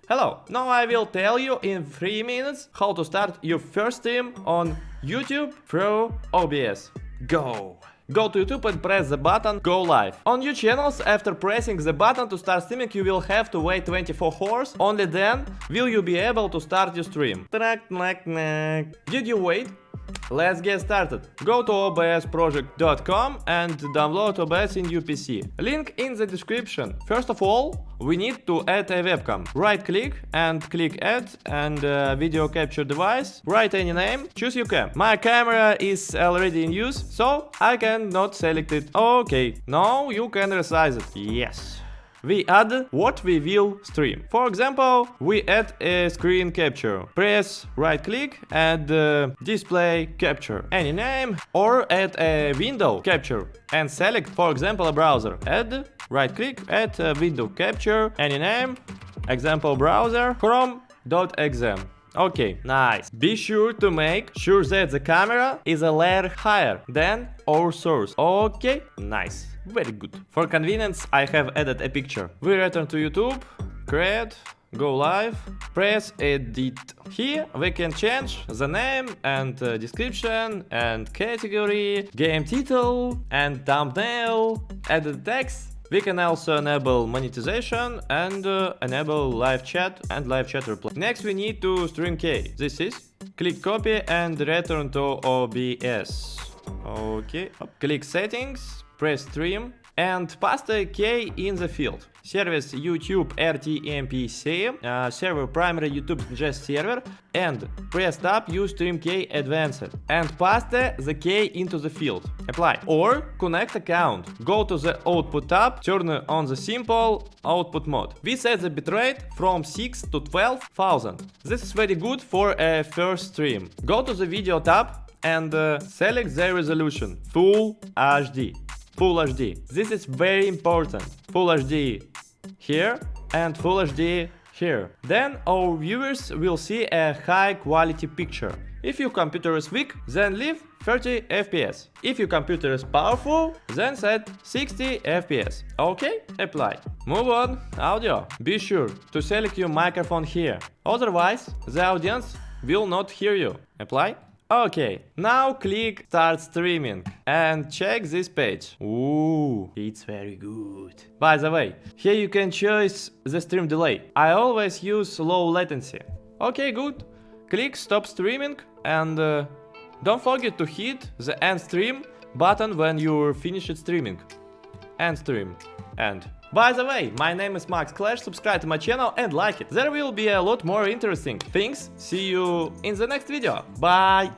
Hello, now I will tell you in 3 minutes how to start your first stream on YouTube through OBS. Go! Go to YouTube and press the button Go Live. On your channels, after pressing the button to start streaming, you will have to wait 24 hours. Only then will you be able to start your stream. Did you wait? Let's get started. Go to obsproject.com and download OBS in your PC. Link in the description. First of all, we need to add a webcam. Right click and click add and video capture device. Write any name, choose your cam. My camera is already in use, so I cannot select it. Okay, now you can resize it. Yes. We add what we will stream. For example, we add a screen capture. Press right click and display capture any name, or add a window capture and select, for example, a browser. Add, right click, add a window capture any name, example browser, chrome.exam. Okay, nice. Be sure to make sure that the camera is a layer higher than our source. Okay, nice. Very good. For convenience, I have added a picture. We return to YouTube, create, go live, press edit. Here we can change the name and description and category, game title and thumbnail, edit text. We can also enable monetization and enable live chat and live chat reply. Next we need to stream key. This is click copy and return to OBS. Okay, click settings, press stream and paste a key in the field. Service YouTube RTMPC, server primary YouTube just server, and press tab use stream key advanced and paste the key into the field. Apply or connect account. Go to the output tab, turn on the simple output mode. We set the bitrate from 6 to 12,000. This is very good for a first stream. Go to the video tab and select the resolution Full HD. Full HD. This is very important. Full HD here and Full HD here. Then our viewers will see a high quality picture. If your computer is weak, then leave 30 FPS. If your computer is powerful, then set 60 FPS. Okay, apply. Move on, audio. Be sure to select your microphone here. Otherwise, the audience will not hear you. Apply. Okay, now click start streaming and check this page. Ooh, it's very good. By the way, here you can choose the stream delay. I always use low latency. Okay, good. Click stop streaming and don't forget to hit the end stream button when you're finished streaming. End stream. End. By the way, my name is Max Clash, subscribe to my channel and like it. There will be a lot more interesting things. See you in the next video. Bye!